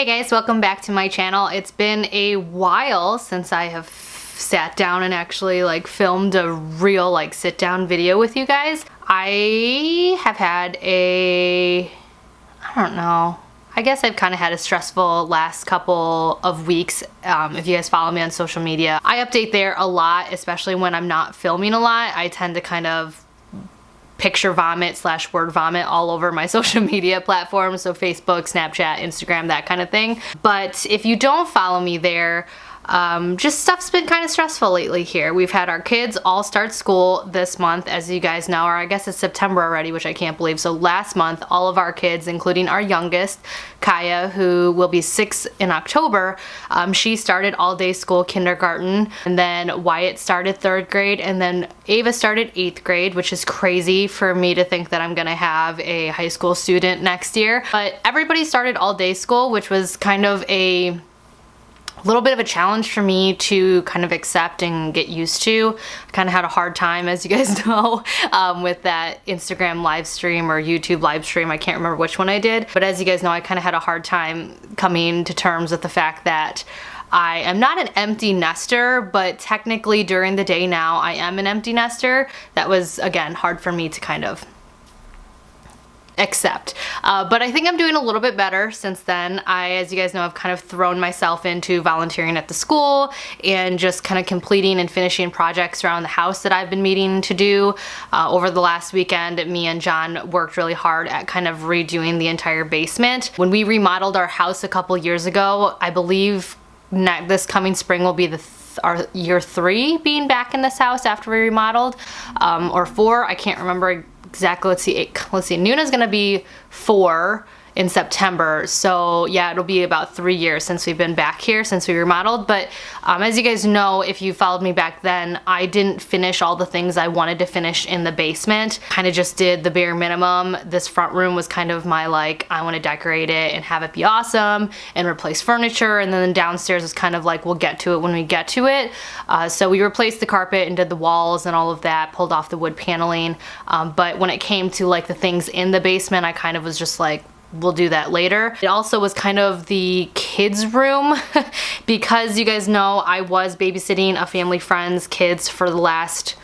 Hey guys, welcome back to my channel. It's been a while since I have sat down and actually filmed a real sit down video with you guys. I have had I don't know, I guess I've kind of had a stressful last couple of weeks. If you guys follow me on social media, I update there a lot, especially when I'm not filming a lot. I tend to kind of picture vomit / word vomit all over my social media platforms, so Facebook, Snapchat, Instagram, that kind of thing. But if you don't follow me there, just stuff's been kind of stressful lately here. We've had our kids all start school this month, as you guys know, or I guess it's September already, which I can't believe. So last month, all of our kids, including our youngest, Kaya, who will be 6 in October, she started all-day school kindergarten, and then Wyatt started 3rd grade, and then Ava started 8th grade, which is crazy for me to think that I'm gonna have a high school student next year. But everybody started all-day school, which was kind of a little bit of a challenge for me to kind of accept and get used to. I kind of had a hard time, as you guys know, with that Instagram live stream or YouTube live stream. I can't remember which one I did, but as you guys know, I kind of had a hard time coming to terms with the fact that I am not an empty nester, but technically during the day now I am an empty nester. That was, again, hard for me to kind of accept. But I think I'm doing a little bit better since then. As you guys know, I've kind of thrown myself into volunteering at the school and just kind of completing and finishing projects around the house that I've been meaning to do. Over the last weekend, me and John worked really hard at kind of redoing the entire basement. When we remodeled our house a couple years ago, I believe this coming spring will be our year 3 being back in this house after we remodeled, or 4, I can't remember exactly. Let's see, Nuna's gonna be 4 in September, so yeah, it'll be about 3 years since we've been back here, since we remodeled. But as you guys know, if you followed me back then, I didn't finish all the things I wanted to finish in the basement. Kind of just did the bare minimum. This front room was kind of my I want to decorate it and have it be awesome and replace furniture, and then downstairs is kind of we'll get to it when we get to it. So we replaced the carpet and did the walls and all of that, pulled off the wood paneling, but when it came to the things in the basement, I kind of was just we'll do that later. It also was kind of the kids' room because you guys know I was babysitting a family friend's kids for the last,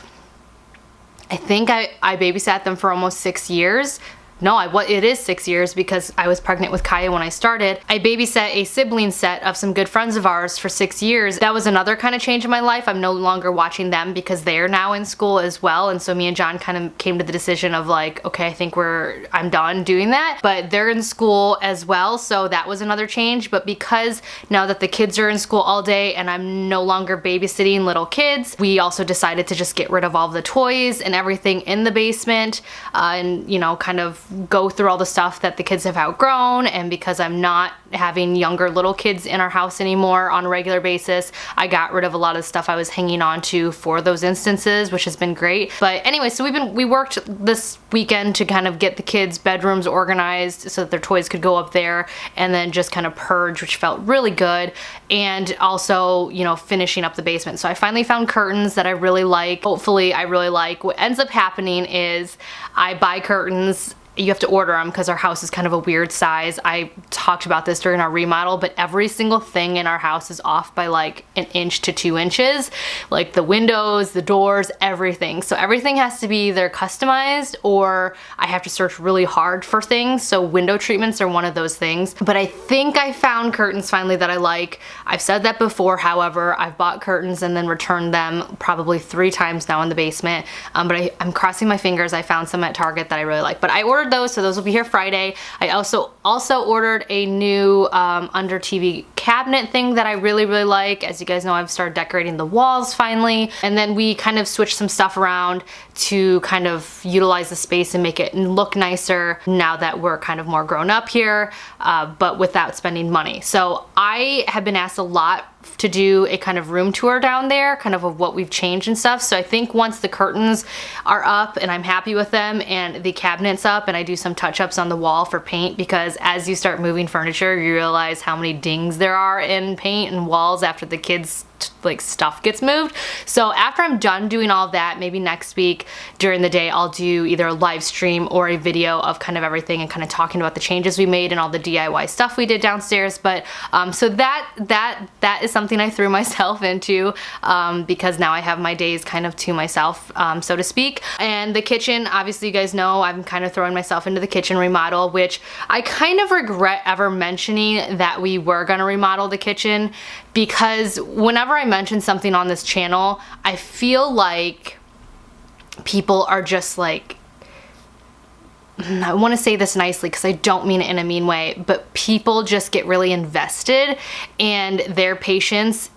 I think I babysat them for almost 6 years. No, it is 6 years because I was pregnant with Kaya when I started. I babysat a sibling set of some good friends of ours for 6 years. That was another kind of change in my life. I'm no longer watching them because they're now in school as well. And so me and John kind of came to the decision of okay, I think I'm done doing that. But they're in school as well, so that was another change. But because now that the kids are in school all day and I'm no longer babysitting little kids, we also decided to just get rid of all the toys and everything in the basement, and kind of go through all the stuff that the kids have outgrown. And because I'm not having younger little kids in our house anymore on a regular basis, I got rid of a lot of stuff I was hanging on to for those instances, which has been great. But anyway, so we worked this weekend to kind of get the kids' bedrooms organized so that their toys could go up there, and then just kind of purge, which felt really good, and also finishing up the basement. So I finally found curtains that I really like. Hopefully I really like. What ends up happening is I buy curtains. You have to order them because our house is kind of a weird size. I talked about this during our remodel, but every single thing in our house is off by 1 inch to 2 inches. The windows, the doors, everything. So everything has to be either customized or I have to search really hard for things. So window treatments are one of those things. But I think I found curtains finally that I like. I've said that before, however, I've bought curtains and then returned them probably 3 times now in the basement. But I'm crossing my fingers. I found some at Target that I really like. But I ordered those, so those will be here Friday. I also ordered a new under TV cabinet thing that I really like. As you guys know, I've started decorating the walls finally, and then we kind of switched some stuff around to kind of utilize the space and make it look nicer now that we're kind of more grown up here, but without spending money. So I have been asked a lot to do a kind of room tour down there, kind of what we've changed and stuff. So I think once the curtains are up and I'm happy with them and the cabinets up and I do some touch-ups on the wall for paint, because as you start moving furniture, you realize how many dings there are in paint and walls after the kids like stuff gets moved. So after I'm done doing all of that, maybe next week during the day, I'll do either a live stream or a video of kind of everything and kind of talking about the changes we made and all the DIY stuff we did downstairs. But so that is something I threw myself into because now I have my days kind of to myself, so to speak. And the kitchen, obviously you guys know I'm kind of throwing myself into the kitchen remodel, which I kind of regret ever mentioning that we were gonna remodel the kitchen, because whenever I mention something on this channel, I feel like people are just like, I want to say this nicely because I don't mean it in a mean way, but people just get really invested and their patience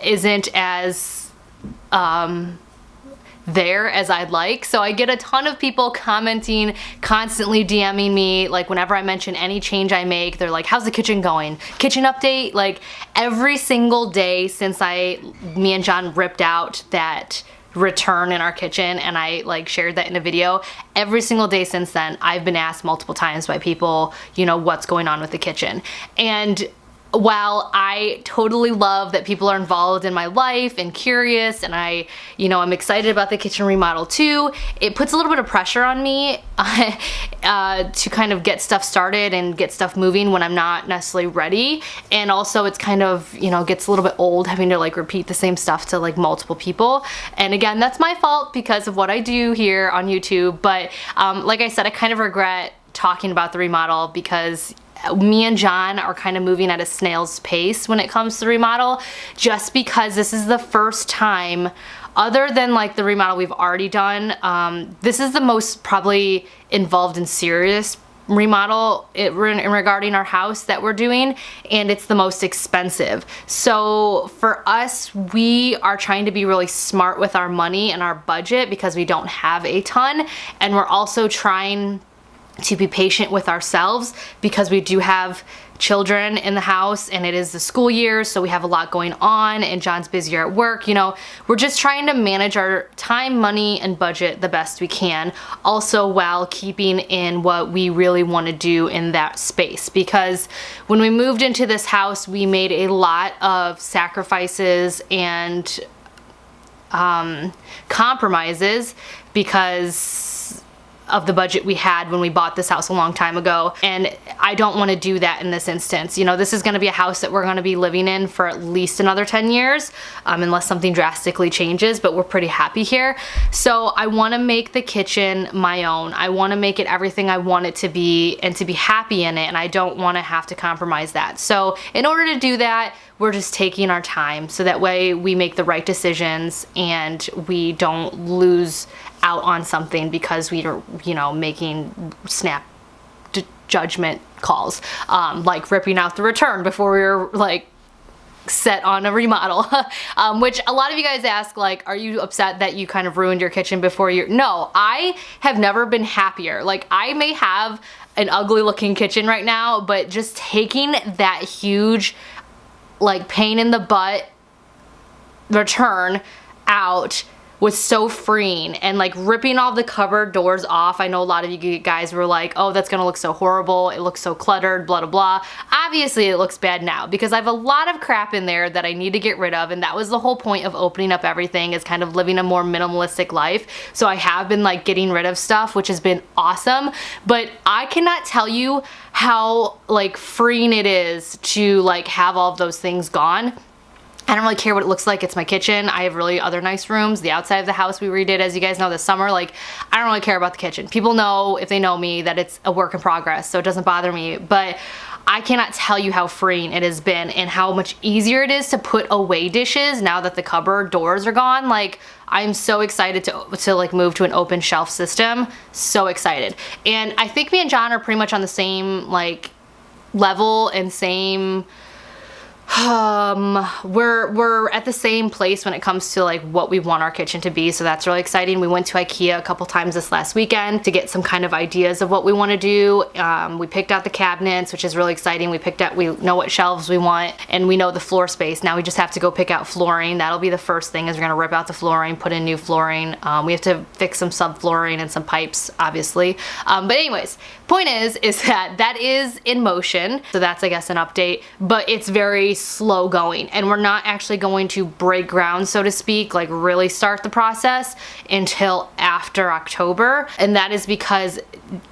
isn't as there as I'd like. So I get a ton of people commenting, constantly DMing me, like whenever I mention any change I make, they're like, how's the kitchen going? Kitchen update? Like every single day since me and John ripped out that return in our kitchen and I like shared that in a video, every single day since then I've been asked multiple times by people, you know, what's going on with the kitchen. And while I totally love that people are involved in my life and curious, and I'm excited about the kitchen remodel too, it puts a little bit of pressure on me to kind of get stuff started and get stuff moving when I'm not necessarily ready. And also it's kind of, gets a little bit old having to like repeat the same stuff to like multiple people. And again, that's my fault because of what I do here on YouTube. But like I said, I kind of regret talking about the remodel because me and John are kind of moving at a snail's pace when it comes to the remodel, just because this is the first time, other than like the remodel we've already done, this is the most probably involved in serious remodel regarding our house that we're doing, and it's the most expensive. So for us, we are trying to be really smart with our money and our budget because we don't have a ton, and we're also trying to be patient with ourselves because we do have children in the house and it is the school year, so we have a lot going on and John's busier at work. We're just trying to manage our time, money, and budget the best we can, also while keeping in what we really want to do in that space. Because when we moved into this house, we made a lot of sacrifices and compromises because of the budget we had when we bought this house a long time ago, and I don't want to do that in this instance. This is going to be a house that we're going to be living in for at least another 10 years, unless something drastically changes, but we're pretty happy here. So I want to make the kitchen my own. I want to make it everything I want it to be and to be happy in it, and I don't want to have to compromise that. So in order to do that, we're just taking our time so that way we make the right decisions and we don't lose out on something because we are, making snap judgment calls, like ripping out the return before we were like set on a remodel, which a lot of you guys ask, like, are you upset that you kind of ruined your kitchen before you? No, I have never been happier. Like, I may have an ugly looking kitchen right now, but just taking that huge like pain in the butt return out was so freeing, and like ripping all the cupboard doors off. I know a lot of you guys were like, oh, that's gonna look so horrible, it looks so cluttered, blah blah blah. Obviously it looks bad now because I have a lot of crap in there that I need to get rid of, and that was the whole point of opening up everything, is kind of living a more minimalistic life. So I have been like getting rid of stuff, which has been awesome, but I cannot tell you how like freeing it is to like have all of those things gone. I don't really care what it looks like. It's my kitchen. I have really other nice rooms. The outside of the house we redid, as you guys know, this summer. Like, I don't really care about the kitchen. People know, if they know me, that it's a work in progress, so it doesn't bother me. But I cannot tell you how freeing it has been and how much easier it is to put away dishes now that the cupboard doors are gone. Like, I'm so excited to like move to an open shelf system. So excited. And I think me and John are pretty much on the same like level and same we're at the same place when it comes to like what we want our kitchen to be, so that's really exciting. We went to IKEA a couple times this last weekend to get some kind of ideas of what we want to do. We picked out the cabinets, which is really exciting. We know what shelves we want, and we know the floor space. Now we just have to go pick out flooring. That'll be the first thing, is we're gonna rip out the flooring, put in new flooring. We have to fix some subflooring and some pipes, obviously. But anyways, point is that is in motion. So that's, I guess, an update, but it's very slow going, and we're not actually going to break ground, so to speak, like really start the process until after October. And that is because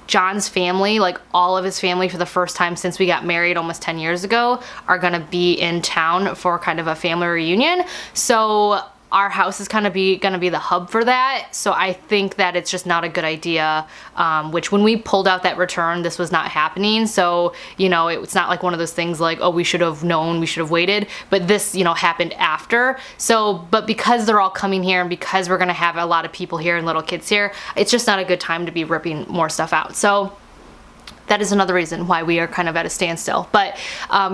John's family, like all of his family for the first time since we got married almost 10 years ago, are gonna be in town for kind of a family reunion. So our house is kind of gonna be the hub for that. So I think that it's just not a good idea, which when we pulled out that return, this was not happening. So, you know, it's not like one of those things like, oh, we should have known, we should have waited, but this, you know, happened after. So, but because they're all coming here and because we're gonna have a lot of people here and little kids here, it's just not a good time to be ripping more stuff out. So that is another reason why we are kind of at a standstill. But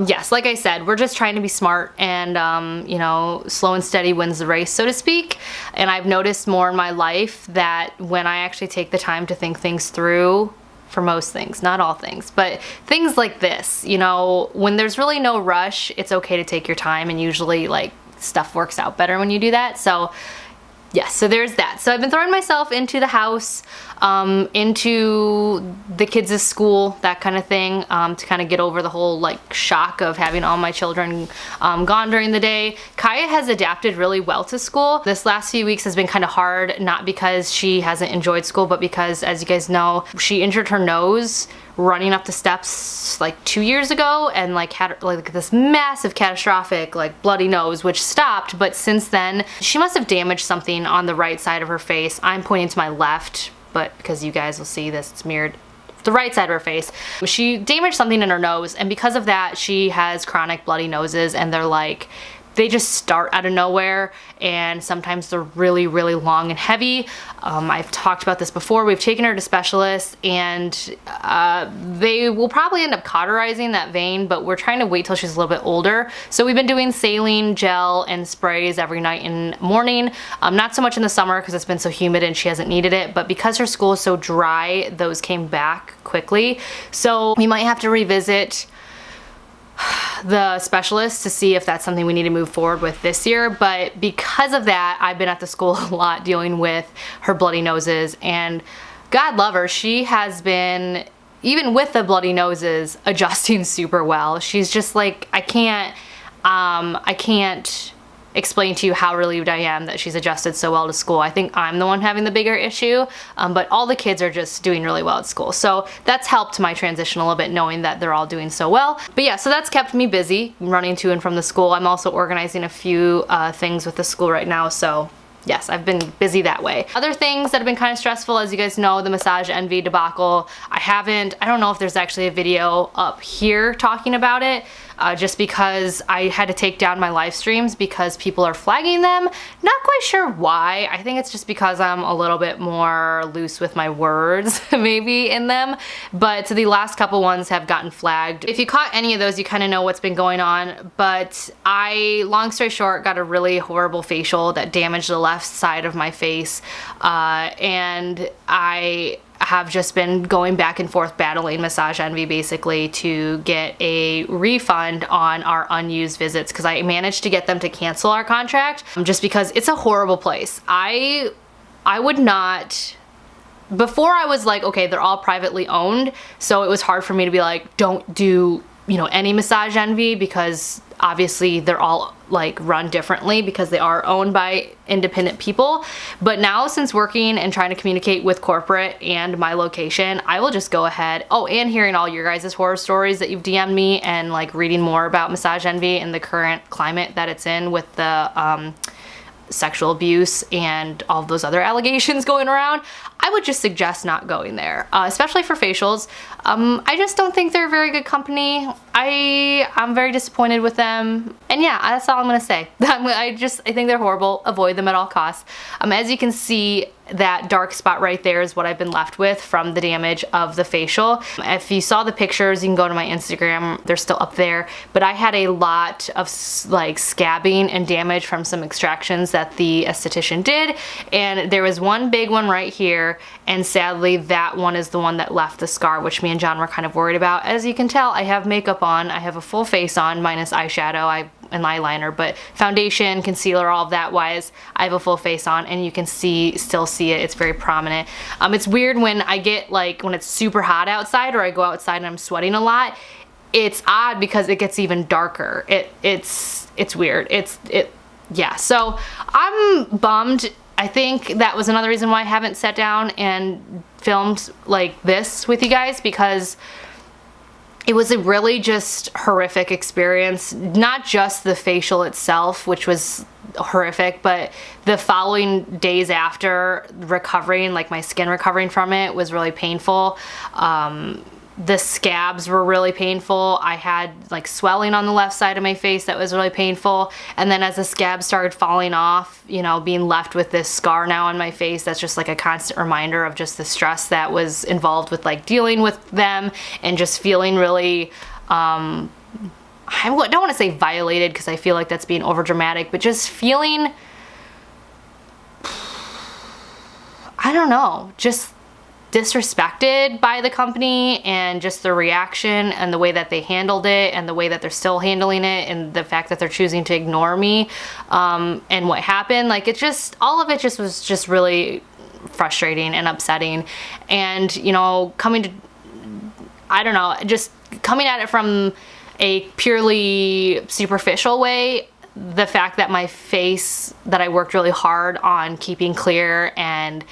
yes, like I said, we're just trying to be smart, and you know, slow and steady wins the race, so to speak. And I've noticed more in my life that when I actually take the time to think things through, for most things, not all things, but things like this, you know, when there's really no rush, it's okay to take your time, and usually like stuff works out better when you do that. So yes, so there's that. So I've been throwing myself into the house, into the kids' school, that kind of thing, to kind of get over the whole like shock of having all my children gone during the day. Kaya has adapted really well to school. This last few weeks has been kind of hard, not because she hasn't enjoyed school, but because, as you guys know, she injured her nose running up the steps like 2 years ago, and like had like this massive catastrophic like bloody nose, which stopped. But since then she must have damaged something on the right side of her face. I'm pointing to my left, but because you guys will see this, it's mirrored the right side of her face. She damaged something in her nose, and because of that she has chronic bloody noses, and they're like, they just start out of nowhere, and sometimes they're really, really long and heavy. I've talked about this before. We've taken her to specialists, and they will probably end up cauterizing that vein, but we're trying to wait till she's a little bit older. So we've been doing saline gel and sprays every night and morning. Not so much in the summer because it's been so humid and she hasn't needed it, but because her school is so dry, those came back quickly. So we might have to revisit the specialist to see if that's something we need to move forward with this year. But because of that, I've been at the school a lot dealing with her bloody noses, and God love her, she has been, even with the bloody noses, adjusting super well. She's just like, I can't explain to you how relieved I am that she's adjusted so well to school. I think I'm the one having the bigger issue, but all the kids are just doing really well at school. So that's helped my transition a little bit, knowing that they're all doing so well. But yeah, so that's kept me busy running to and from the school. I'm also organizing a few things with the school right now, so yes, I've been busy that way. Other things that have been kind of stressful, as you guys know, the massage envy debacle. I don't know if there's actually a video up here talking about it, just because I had to take down my live streams because people are flagging them. Not quite sure why. I think it's just because I'm a little bit more loose with my words maybe in them, but the last couple ones have gotten flagged. If you caught any of those, you kind of know what's been going on. But long story short, got a really horrible facial that damaged the left side of my face, and I have just been going back and forth battling Massage Envy basically to get a refund on our unused visits, because I managed to get them to cancel our contract, just because it's a horrible place. I would not, before I was like, okay, they're all privately owned, so it was hard for me to be like, don't do, you know, any Massage Envy, because obviously they're all like run differently because they are owned by independent people. But now, since working and trying to communicate with corporate and my location, I will just go ahead. Oh, and hearing all your guys' horror stories that you've DM'd me, and like reading more about Massage Envy and the current climate that it's in with the sexual abuse and all of those other allegations going around, I would just suggest not going there, especially for facials. I just don't think they're a very good company. I'm very disappointed with them, and yeah, that's all I'm gonna say. I think they're horrible. Avoid them at all costs. As you can see, that dark spot right there is what I've been left with from the damage of the facial. If you saw the pictures, you can go to my Instagram, they're still up there, but I had a lot of like scabbing and damage from some extractions that the esthetician did, and there was one big one right here, and sadly that one is the one that left the scar, which me and John were kind of worried about. As you can tell, I have makeup on, I have a full face on minus eyeshadow and eyeliner, but foundation, concealer, all of that wise, I have a full face on, and you can still see it. It's very prominent. It's weird when I get like, when it's super hot outside or I go outside and I'm sweating a lot, it's odd because it gets even darker. It's weird. Yeah, so I'm bummed. I think that was another reason why I haven't sat down and filmed like this with you guys, because it was a really just horrific experience. Not just the facial itself, which was horrific, but the following days after recovering, like my skin recovering from it, was really painful. The scabs were really painful. I had like swelling on the left side of my face that was really painful. And then as the scabs started falling off, you know, being left with this scar now on my face, that's just like a constant reminder of just the stress that was involved with like dealing with them, and just feeling really, I don't want to say violated because I feel like that's being over dramatic, but just feeling, I don't know, just disrespected by the company, and just the reaction and the way that they handled it, and the way that they're still handling it, and the fact that they're choosing to ignore me, and what happened. Like, it just, all of it just was just really frustrating and upsetting. And, you know, I don't know, just coming at it from a purely superficial way, the fact that my face, that I worked really hard on keeping clear, and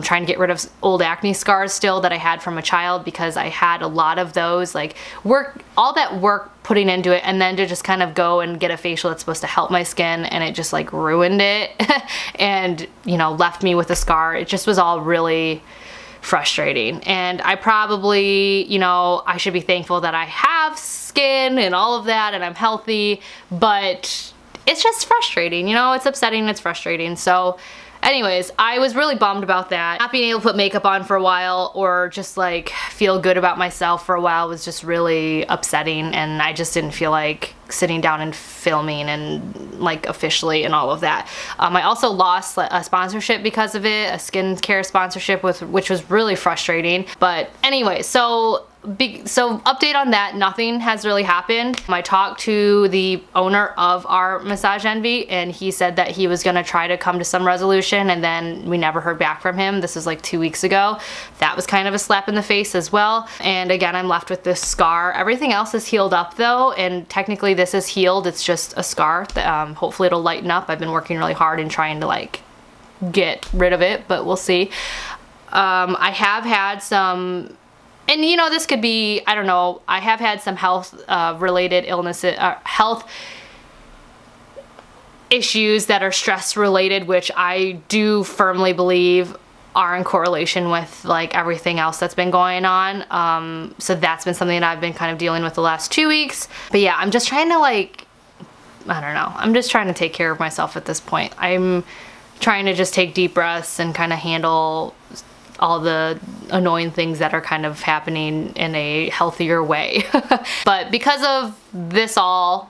trying to get rid of old acne scars still that I had from a child, because I had a lot of those, like all that work putting into it, and then to just kind of go and get a facial that's supposed to help my skin, and it just like ruined it and, you know, left me with a scar. It just was all really frustrating. And I probably, you know, I should be thankful that I have skin and all of that, and I'm healthy, but it's just frustrating, you know, it's upsetting, it's frustrating. So anyways, I was really bummed about that. Not being able to put makeup on for a while, or just like feel good about myself for a while, was just really upsetting, and I just didn't feel like sitting down and filming and like officially and all of that. I also lost a sponsorship because of it, a skincare sponsorship, which was really frustrating. But anyway, so update on that, nothing has really happened. I talked to the owner of our Massage Envy, and he said that he was gonna try to come to some resolution, and then we never heard back from him. This was like 2 weeks ago. That was kind of a slap in the face as well. And again, I'm left with this scar. Everything else is healed up though, and technically this is healed. It's just a scar. Hopefully it'll lighten up. I've been working really hard and trying to like get rid of it, but we'll see. I have had some, and you know, this could be, I don't know, I have had some health related illnesses, health issues that are stress related, which I do firmly believe are in correlation with like everything else that's been going on. So that's been something that I've been kind of dealing with the last 2 weeks. But yeah, I'm just trying to like, I don't know, I'm just trying to take care of myself at this point. I'm trying to just take deep breaths and kind of handle all the annoying things that are kind of happening in a healthier way. But because of this all,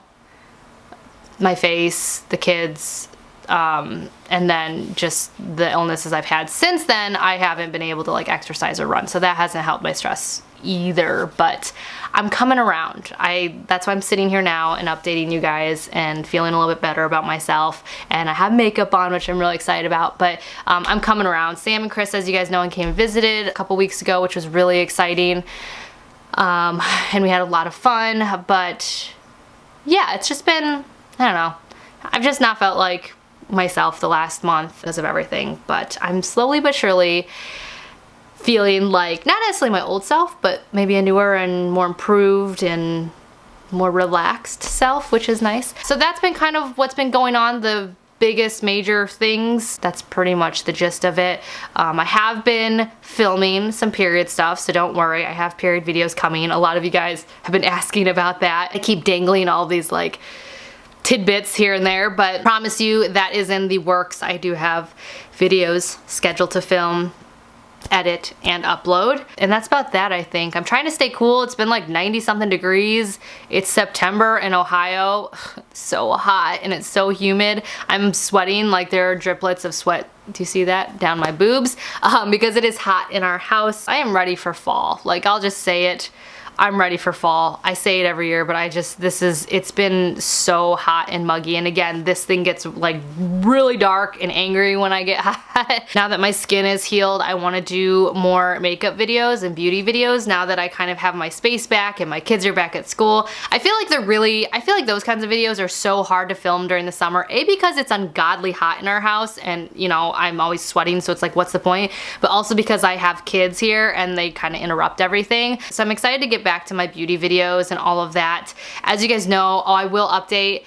my face, the kids, and then just the illnesses I've had since then, I haven't been able to like exercise or run. So that hasn't helped my stress either, but I'm coming around. That's why I'm sitting here now and updating you guys and feeling a little bit better about myself. And I have makeup on, which I'm really excited about, but I'm coming around. Sam and Chris, as you guys know, came and visited a couple weeks ago, which was really exciting. And we had a lot of fun, but yeah, it's just been, I don't know, I've just not felt like myself the last month because of everything, but I'm slowly but surely feeling like, not necessarily my old self, but maybe a newer and more improved and more relaxed self, which is nice. So that's been kind of what's been going on, the biggest major things. That's pretty much the gist of it. I have been filming some period stuff, so don't worry, I have period videos coming. A lot of you guys have been asking about that. I keep dangling all these like tidbits here and there, but I promise you that is in the works. I do have videos scheduled to film, edit, and upload, and that's about that. I think I'm trying to stay cool. It's been like 90 something degrees. It's September in Ohio. It's so hot and it's so humid. I'm sweating, like there are driplets of sweat, do you see that, down my boobs, because it is hot in our house. I am ready for fall, like I'll just say it. I'm ready for fall. I say it every year, but it's been so hot and muggy. And again, this thing gets like really dark and angry when I get hot. Now that my skin is healed, I want to do more makeup videos and beauty videos now that I kind of have my space back and my kids are back at school. I feel like those kinds of videos are so hard to film during the summer. A, because it's ungodly hot in our house and, you know, I'm always sweating, so it's like, what's the point? But also because I have kids here and they kind of interrupt everything. So I'm excited to get back to my beauty videos and all of that. As you guys know, I will update.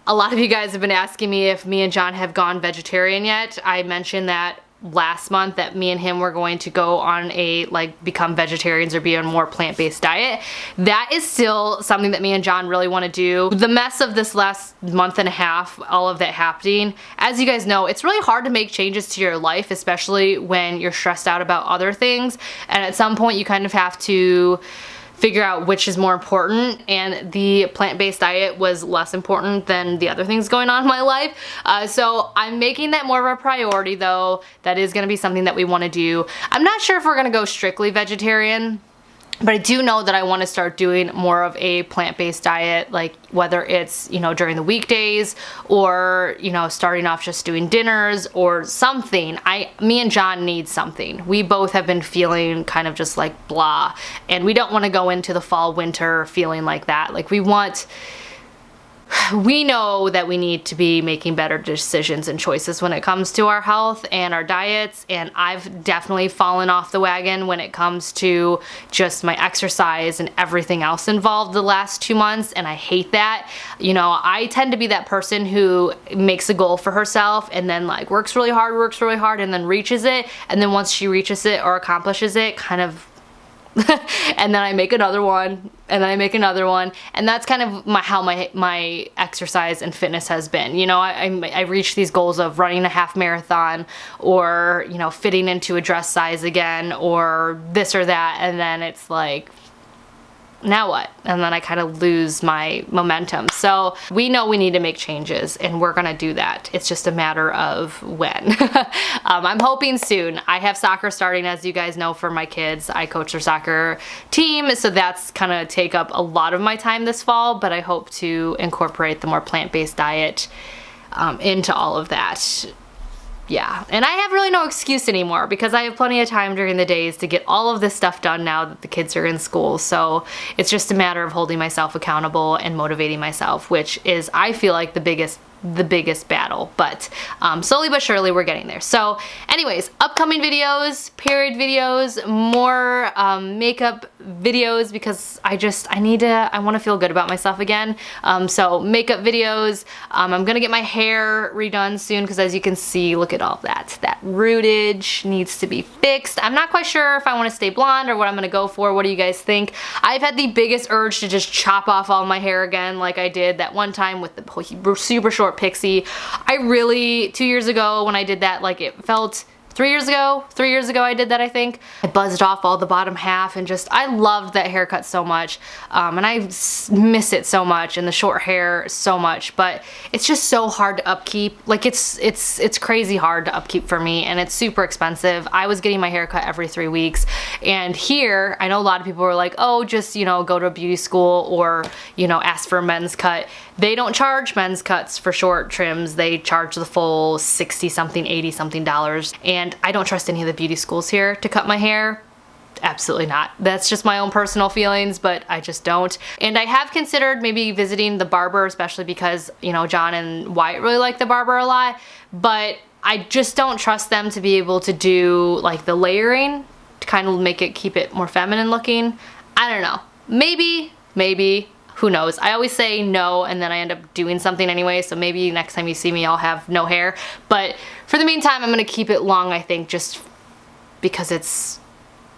A lot of you guys have been asking me if me and John have gone vegetarian yet. I mentioned that last month that me and him were going to go on a become vegetarians or be on a more plant-based diet. That is still something that me and John really want to do. The mess of this last month and a half, all of that happening, as you guys know, it's really hard to make changes to your life, especially when you're stressed out about other things, and at some point you kind of have to figure out which is more important, and the plant-based diet was less important than the other things going on in my life. So I'm making that more of a priority though. That is gonna be something that we wanna do. I'm not sure if we're gonna go strictly vegetarian, but I do know that I want to start doing more of a plant-based diet, like whether it's, you know, during the weekdays or, you know, starting off just doing dinners or something. Me and John need something. We both have been feeling kind of just like blah, and we don't want to go into the fall winter feeling like that. Like we know that we need to be making better decisions and choices when it comes to our health and our diets, and I've definitely fallen off the wagon when it comes to just my exercise and everything else involved the last 2 months, and I hate that. You know, I tend to be that person who makes a goal for herself and then like works really hard and then reaches it, and then once she reaches it or accomplishes it, kind of and then I make another one, and then I make another one, and that's kind of how my exercise and fitness has been. You know, I reach these goals of running a half marathon, or, you know, fitting into a dress size again, or this or that, and then it's like, now what? And then I kind of lose my momentum. So we know we need to make changes, and we're gonna do that. It's just a matter of when. I'm hoping soon. I have soccer starting, as you guys know, for my kids. I coach their soccer team, so that's kind of take up a lot of my time this fall, but I hope to incorporate the more plant-based diet into all of that. Yeah, and I have really no excuse anymore because I have plenty of time during the days to get all of this stuff done now that the kids are in school. So it's just a matter of holding myself accountable and motivating myself, which is, I feel like, the biggest battle, but slowly but surely we're getting there. So anyways, upcoming videos, period videos, more makeup videos, because I want to feel good about myself again. So makeup videos, I'm gonna get my hair redone soon, because as you can see, look at all that rootage needs to be fixed. I'm not quite sure if I want to stay blonde or what I'm gonna go for. What do you guys think? I've had the biggest urge to just chop off all my hair again, like I did that one time with the super short pixie. I really, 2 years ago when I did that, like it felt 3 years ago I did that, I think. I buzzed off all the bottom half, and just, I loved that haircut so much, and I miss it so much, and the short hair so much, but it's just so hard to upkeep. Like it's crazy hard to upkeep for me, and it's super expensive. I was getting my hair cut every 3 weeks, and here, I know a lot of people were like, oh, just, you know, go to a beauty school or, you know, ask for a men's cut. They don't charge men's cuts for short trims. They charge the full 60 something, 80 something dollars. And I don't trust any of the beauty schools here to cut my hair. Absolutely not. That's just my own personal feelings, but I just don't. And I have considered maybe visiting the barber, especially because, you know, John and Wyatt really like the barber a lot, but I just don't trust them to be able to do like the layering to kind of keep it more feminine looking. I don't know. Maybe. Who knows? I always say no, and then I end up doing something anyway, so maybe next time you see me I'll have no hair. But for the meantime, I'm gonna keep it long, I think, just because it's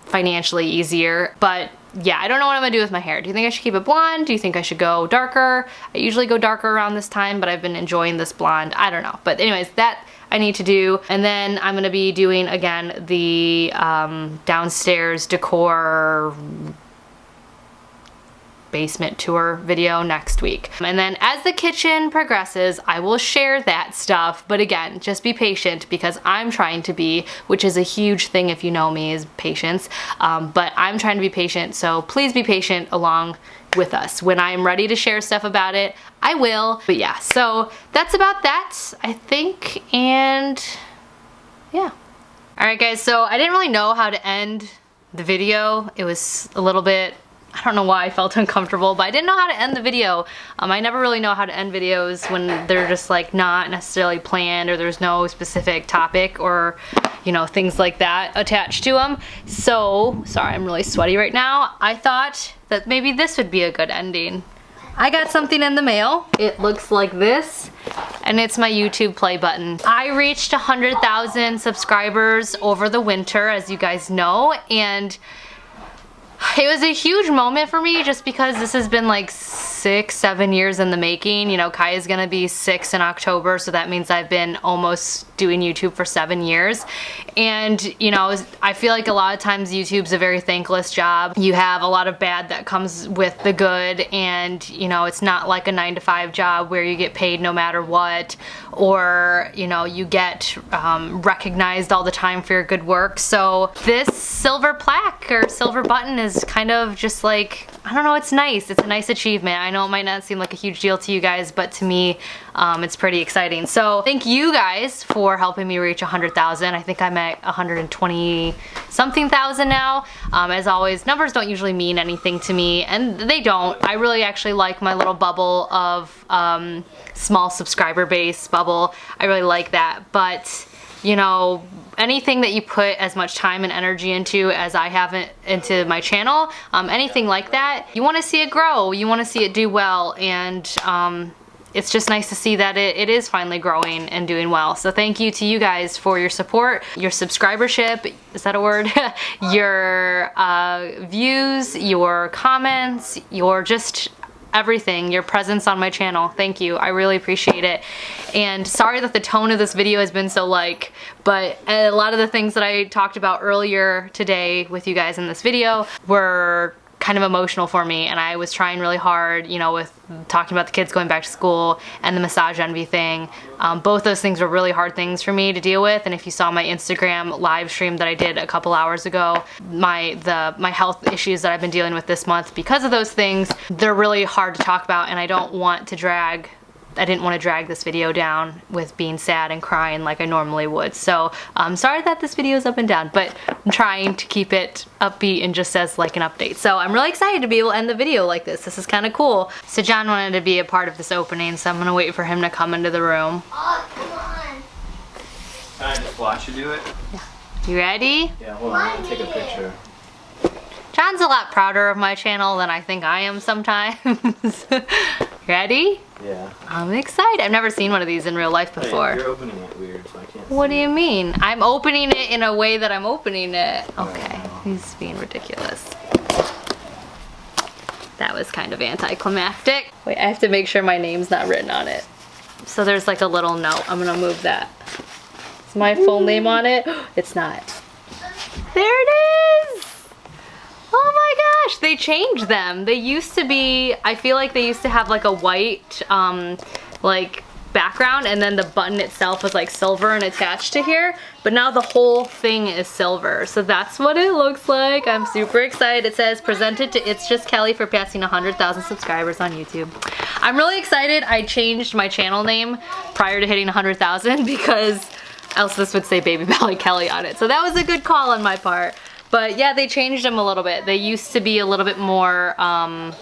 financially easier. But yeah, I don't know what I'm gonna do with my hair. Do you think I should keep it blonde? Do you think I should go darker? I usually go darker around this time, but I've been enjoying this blonde. I don't know. But anyways, that I need to do. And then I'm gonna be doing, again, the downstairs decor basement tour video next week. And then as the kitchen progresses, I will share that stuff. But again, just be patient because I'm trying to be, which is a huge thing if you know me, is patience. But I'm trying to be patient, so please be patient along with us. When I am ready to share stuff about it, I will. But yeah, so that's about that, I think, and yeah. Alright guys, so I didn't really know how to end the video. It was a little bit, I don't know why I felt uncomfortable, but I didn't know how to end the video. I never really know how to end videos when they're just like not necessarily planned or there's no specific topic or, you know, things like that attached to them. So, sorry, I'm really sweaty right now. I thought that maybe this would be a good ending. I got something in the mail. It looks like this, and it's my YouTube play button. I reached 100,000 subscribers over the winter, as you guys know, and it was a huge moment for me just because this has been like 6-7 years in the making. You know, Kaya's gonna be 6 in October, so that means I've been almost doing YouTube for 7 years. And you know, I feel like a lot of times YouTube's a very thankless job. You have a lot of bad that comes with the good, and you know, it's not like a 9-to-5 job where you get paid no matter what, or you know, you get recognized all the time for your good work. So this silver plaque or silver button is kind of just like, I don't know, it's nice. It's a nice achievement. I know it might not seem like a huge deal to you guys, but to me, it's pretty exciting. So thank you guys for helping me reach 100,000. I think I'm at 120 something thousand now. As always, numbers don't usually mean anything to me, and they don't. I really actually like my little bubble of small subscriber base bubble. I really like that, but you know, anything that you put as much time and energy into as I have into my channel, anything like that, you want to see it grow, you want to see it do well, and it's just nice to see that it is finally growing and doing well. So thank you to you guys for your support, your subscribership, is that a word? Your views, your comments, your just everything, your presence on my channel. Thank you. I really appreciate it. And sorry that the tone of this video has been so like, but a lot of the things that I talked about earlier today with you guys in this video were kind of emotional for me, and I was trying really hard, you know, with talking about the kids going back to school and the massage envy thing. Both those things were really hard things for me to deal with, and if you saw my Instagram live stream that I did a couple hours ago, my health issues that I've been dealing with this month because of those things, they're really hard to talk about, and I didn't want to drag this video down with being sad and crying like I normally would. So I'm sorry that this video is up and down, but I'm trying to keep it upbeat and just as like an update. So I'm really excited to be able to end the video like this. This is kind of cool. So John wanted to be a part of this opening, so I'm gonna wait for him to come into the room. Oh, come on. Can I just watch you do it? Yeah. You ready? Yeah, hold on, I'm gonna take a picture. John's a lot prouder of my channel than I think I am sometimes. Ready? Yeah. I'm excited. I've never seen one of these in real life before. Hey, you're opening it weird, so I can't What do see you it. mean? I'm opening it in a way that I'm opening it. Okay, he's being ridiculous. That was kind of anticlimactic. Wait, I have to make sure my name's not written on it. So there's like a little note. I'm gonna move that. Is my full name on it? It's not. There it is! Oh my gosh, they changed them. They used to be, I feel like they used to have like a white like background, and then the button itself was like silver and attached to here, but now the whole thing is silver. So that's what it looks like. I'm super excited. It says presented to Itsjustkelli for passing 100,000 subscribers on YouTube. I'm really excited. I changed my channel name prior to hitting 100,000 because else this would say Baby Valley Kelly on it. So that was a good call on my part. But yeah, they changed them a little bit. They used to be a little bit more, no,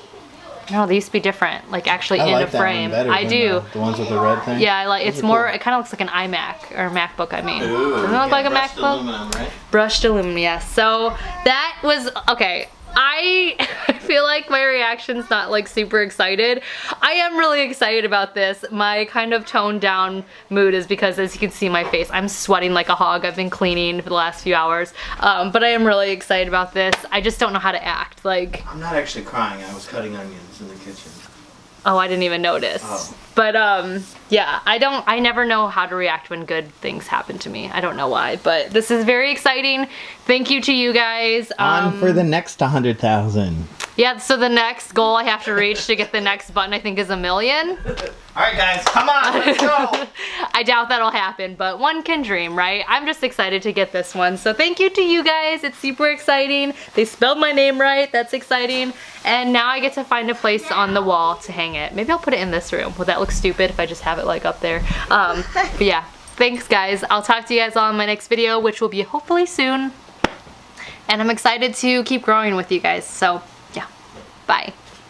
they used to be different, like actually in a frame. I do. The ones with the red thing? Yeah, I like, Those it's are more, cool. it kind of looks like an iMac, or MacBook, I mean. Ooh, Doesn't it look like a brushed MacBook? aluminum, right? Brushed aluminum, yes. So that was, okay. I feel like my reaction's not like super excited. I am really excited about this. My kind of toned down mood is because, as you can see my face, I'm sweating like a hog. I've been cleaning for the last few hours. But I am really excited about this. I just don't know how to act. Like, I'm not actually crying. I was cutting onions in the kitchen. oh, I didn't even notice. Oh. But yeah, I never know how to react when good things happen to me. I don't know why, but this is very exciting. Thank you to you guys. On for the next 100,000. Yeah, so the next goal I have to reach to get the next button, I think, is 1 million. Alright guys, come on, let's go! I doubt that'll happen, but one can dream, right? I'm just excited to get this one. So thank you to you guys. It's super exciting. They spelled my name right. That's exciting. And now I get to find a place on the wall to hang it. Maybe I'll put it in this room. Would that look stupid if I just have it like up there? But yeah, thanks guys. I'll talk to you guys all in my next video, which will be hopefully soon. And I'm excited to keep growing with you guys. So yeah, bye.